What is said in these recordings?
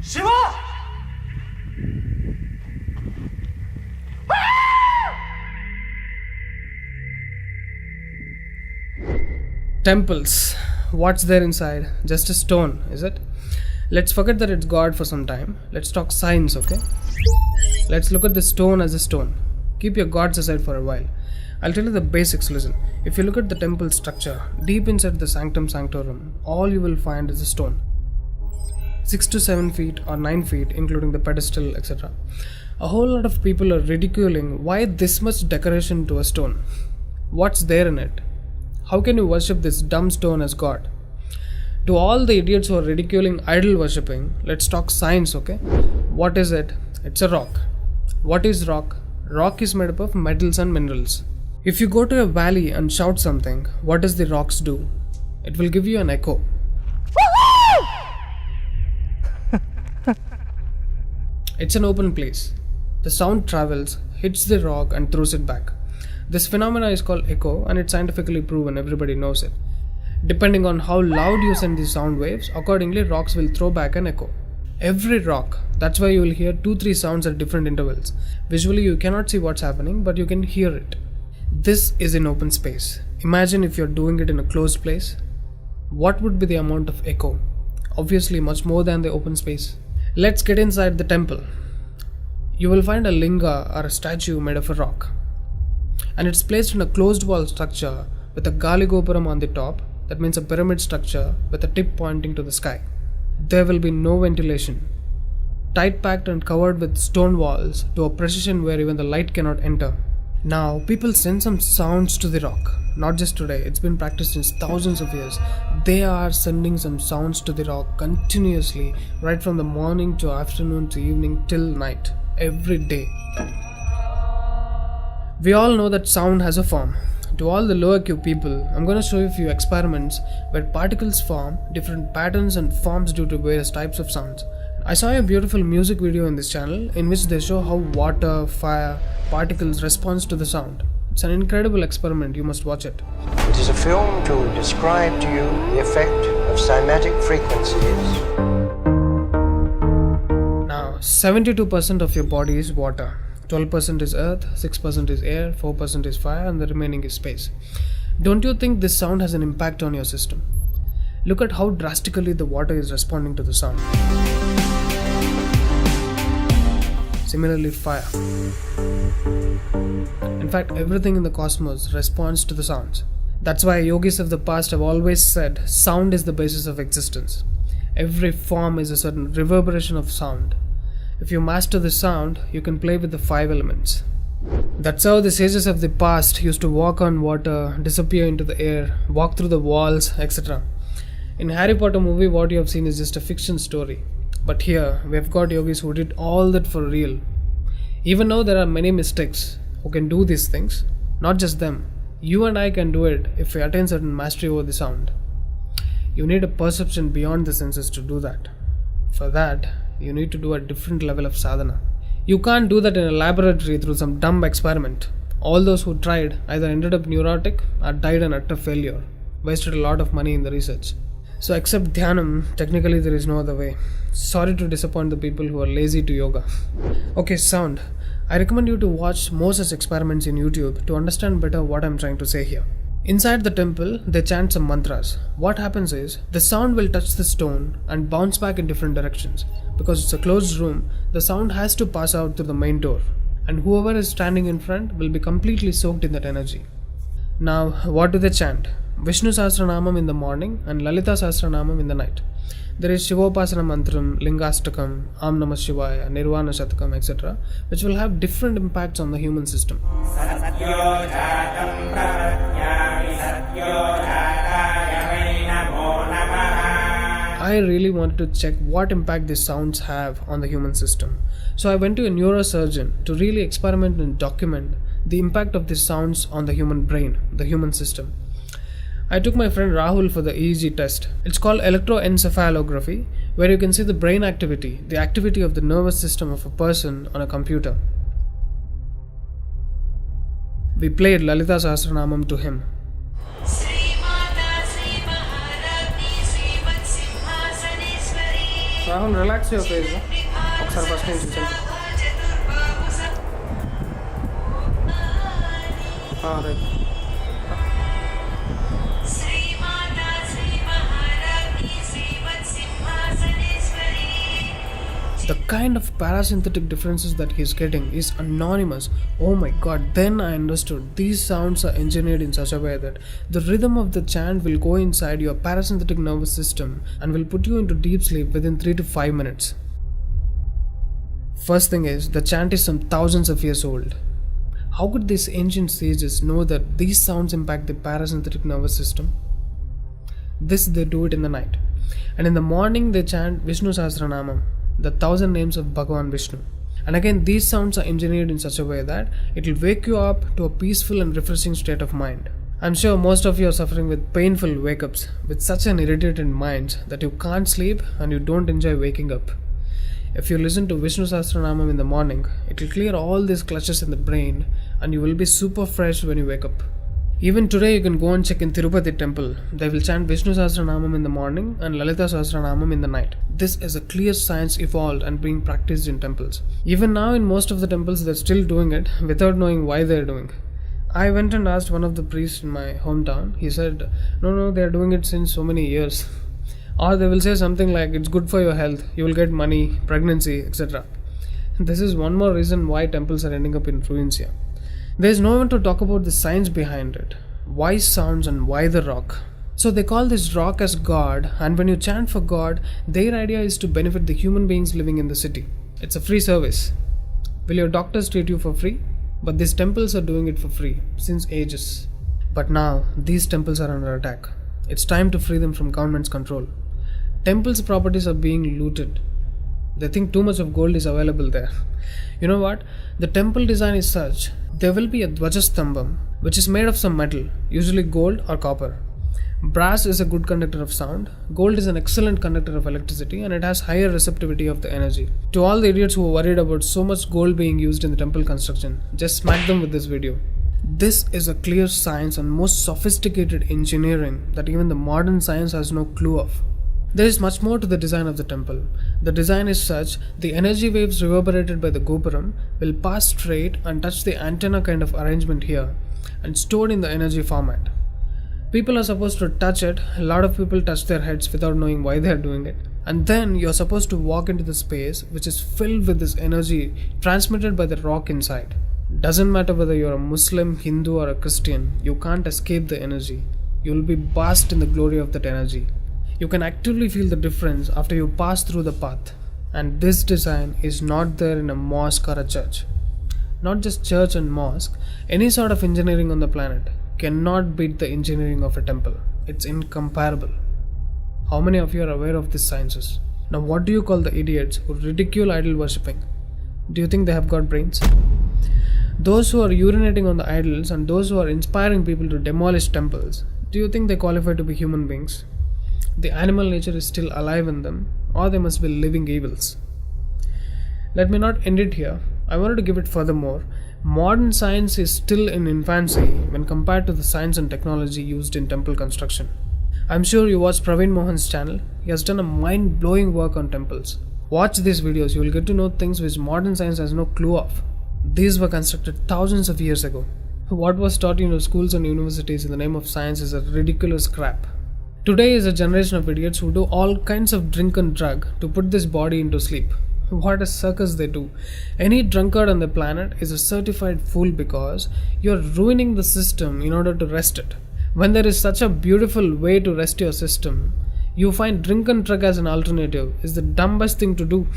Shiva! Temples. What's there inside? Just a stone, is it? Let's forget that it's God for some time. Let's talk science, okay? Let's look at the stone as a stone. Keep your gods aside for a while. I'll tell you the basics, listen. If you look at the temple structure, deep inside the sanctum sanctorum, all you will find is a stone. 6 to 7 feet or 9 feet, including the pedestal, etc. A whole lot of people are ridiculing why this much decoration to a stone. What's there in it? How can you worship this dumb stone as God? To all the idiots who are ridiculing idol worshipping, let's talk science, okay? What is it? It's a rock. What is rock? Rock is made up of metals and minerals. If you go to a valley and shout something, what does the rocks do? It will give you an echo. It's an open place. The sound travels, hits the rock and throws it back. This phenomena is called echo and it's scientifically proven, everybody knows it. Depending on how loud you send these sound waves, accordingly rocks will throw back an echo. Every rock, that's why you will hear 2-3 sounds at different intervals. Visually you cannot see what's happening, but you can hear it. This is in open space. Imagine if you're doing it in a closed place. What would be the amount of echo? Obviously much more than the open space. Let's get inside the temple. You will find a linga or a statue made of a rock. And it's placed in a closed wall structure with a Galigopuram on the top. That means a pyramid structure with a tip pointing to the sky. There will be no ventilation. Tight packed and covered with stone walls to a precision where even the light cannot enter. Now people send some sounds to the rock. Not just today, it's been practiced since thousands of years. They are sending some sounds to the rock continuously, right from the morning to afternoon to evening till night, every day. We all know that sound has a form. To all the lower IQ people, I'm going to show you a few experiments where particles form different patterns and forms due to various types of sounds. I saw a beautiful music video in this channel in which they show how water, fire, particles respond to the sound. It's an incredible experiment, you must watch it. It is a film to describe to you the effect of cymatic frequencies. Now, 72% of your body is water. 12% is earth, 6% is air, 4% is fire, and the remaining is space. Don't you think this sound has an impact on your system? Look at how drastically the water is responding to the sound. Similarly, fire. In fact, everything in the cosmos responds to the sounds. That's why yogis of the past have always said sound is the basis of existence. Every form is a certain reverberation of sound. If you master the sound, you can play with the 5 elements. That's how the sages of the past used to walk on water, disappear into the air, walk through the walls, etc. In Harry Potter movie, what you have seen is just a fiction story. But here, we have got yogis who did all that for real. Even though there are many mystics who can do these things, not just them, you and I can do it if we attain certain mastery over the sound. You need a perception beyond the senses to do that. For that, you need to do a different level of sadhana. You can't do that in a laboratory through some dumb experiment. All those who tried either ended up neurotic or died an utter failure. Wasted a lot of money in the research. So except Dhyanam, technically there is no other way. Sorry to disappoint the people who are lazy to yoga. Okay, sound. I recommend you to watch more such experiments in YouTube to understand better what I'm trying to say here. Inside the temple, they chant some mantras. What happens is, the sound will touch the stone and bounce back in different directions. Because it's a closed room, the sound has to pass out through the main door. And whoever is standing in front will be completely soaked in that energy. Now, what do they chant? Vishnu Sahasranamam in the morning and Lalita Sahasranamam in the night. There is Shivopasana Mantram, Lingastakam, Am Namah Shivaya, Nirvana Shatakam, etc., which will have different impacts on the human system. I really wanted to check what impact these sounds have on the human system. So I went to a neurosurgeon to really experiment and document the impact of these sounds on the human brain, the human system. I took my friend Rahul for the EEG test. It's called electroencephalography, where you can see the brain activity, the activity of the nervous system of a person on a computer. We played Lalita Sahasranamam to him. Rahul, relax your face. ఒకసారి first నుంచి చెప్పు. Right. The kind of parasympathetic differences that he's getting is anonymous. Oh my god, then I understood. These sounds are engineered in such a way that the rhythm of the chant will go inside your parasympathetic nervous system and will put you into deep sleep within 3 to 5 minutes. First thing is, the chant is some thousands of years old. How could these ancient sages know that these sounds impact the parasympathetic nervous system? This they do it in the night. And in the morning they chant Vishnu Sahasranamam, the 1000 names of Bhagavan Vishnu. And again, these sounds are engineered in such a way that it will wake you up to a peaceful and refreshing state of mind. I'm sure most of you are suffering with painful wake-ups, with such an irritated mind that you can't sleep and you don't enjoy waking up. If you listen to Vishnu Sahasranamam in the morning, it will clear all these clutches in the brain and you will be super fresh when you wake up. Even today you can go and check in Tirupati temple. They will chant Vishnu Sahasranamam in the morning and Lalita Sahasranamam in the night. This is a clear science evolved and being practiced in temples. Even now in most of the temples they're still doing it without knowing why they're doing. I went and asked one of the priests in my hometown. He said, no, they're doing it since so many years. Or they will say something like, it's good for your health, you will get money, pregnancy, etc. This is one more reason why temples are ending up in ruins here. There is no one to talk about the science behind it. Why sounds and why the rock? So they call this rock as God, and when you chant for God, their idea is to benefit the human beings living in the city. It's a free service. Will your doctors treat you for free? But these temples are doing it for free since ages. But now these temples are under attack. It's time to free them from government's control. Temples' properties are being looted. They think too much of gold is available there. You know what? The temple design is such. There will be a Dvajastambam, which is made of some metal, usually gold or copper. Brass is a good conductor of sound, gold is an excellent conductor of electricity, and it has higher receptivity of the energy. To all the idiots who are worried about so much gold being used in the temple construction, just smack them with this video. This is a clear science and most sophisticated engineering that even the modern science has no clue of. There is much more to the design of the temple. The design is such, the energy waves reverberated by the gopuram will pass straight and touch the antenna kind of arrangement here and stored in the energy format. People are supposed to touch it. A lot of people touch their heads without knowing why they are doing it. And then you're supposed to walk into the space which is filled with this energy transmitted by the rock inside. Doesn't matter whether you're a Muslim, Hindu or a Christian, you can't escape the energy. You'll be basked in the glory of that energy. You can actively feel the difference after you pass through the path. And this design is not there in a mosque or a church. Not just church and mosque, any sort of engineering on the planet cannot beat the engineering of a temple. It's incomparable. How many of you are aware of these sciences? Now what do you call the idiots who ridicule idol worshipping? Do you think they have got brains? Those who are urinating on the idols and those who are inspiring people to demolish temples, do you think they qualify to be human beings? The animal nature is still alive in them, or they must be living evils. Let me not end it here. I wanted to give it furthermore. Modern science is still in infancy when compared to the science and technology used in temple construction. I'm sure you watched Praveen Mohan's channel. He has done a mind-blowing work on temples. Watch these videos, you will get to know things which modern science has no clue of. These were constructed thousands of years ago. What was taught in your schools and universities in the name of science is a ridiculous crap. Today is a generation of idiots who do all kinds of drink and drug to put this body into sleep. What a circus they do. Any drunkard on the planet is a certified fool because you're ruining the system in order to rest it. When there is such a beautiful way to rest your system, you find drink and drug as an alternative is the dumbest thing to do.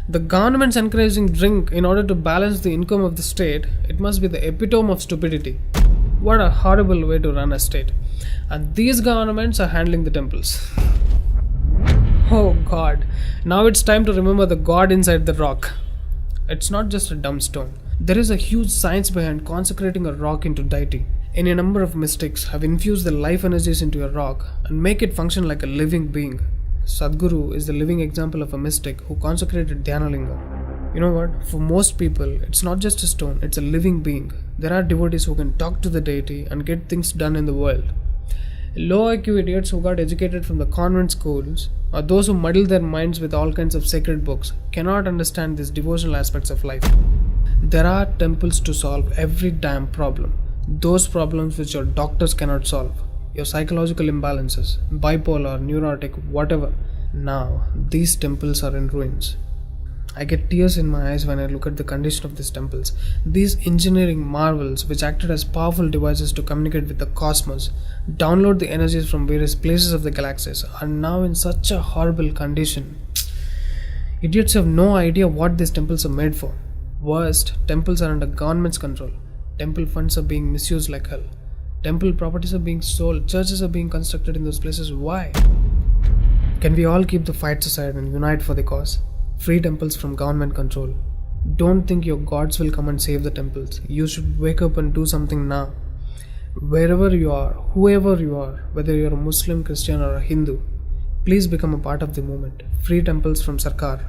The government's encouraging drink in order to balance the income of the state. It must be the epitome of stupidity. What a horrible way to run a state. And these governments are handling the temples. Oh God, now it's time to remember the God inside the rock. It's not just a dumb stone. There is a huge science behind consecrating a rock into deity. Any number of mystics have infused the life energies into a rock and make it function like a living being. Sadhguru is the living example of a mystic who consecrated Dhyanalinga. You know what? For most people, it's not just a stone, it's a living being. There are devotees who can talk to the deity and get things done in the world. Low IQ idiots who got educated from the convent schools or those who muddle their minds with all kinds of sacred books cannot understand these devotional aspects of life. There are temples to solve every damn problem. Those problems which your doctors cannot solve. Your psychological imbalances, bipolar, neurotic, whatever. Now, these temples are in ruins. I get tears in my eyes when I look at the condition of these temples. These engineering marvels, which acted as powerful devices to communicate with the cosmos, download the energies from various places of the galaxies, are now in such a horrible condition. Idiots have no idea what these temples are made for. Worst, temples are under government's control. Temple funds are being misused like hell. Temple properties are being sold. Churches are being constructed in those places. Why? Can we all keep the fights aside and unite for the cause? Free temples from government control. Don't think your gods will come and save the temples. You should wake up and do something now. Wherever you are, whoever you are, whether you're a Muslim, Christian or a Hindu, please become a part of the movement. Free temples from Sarkar.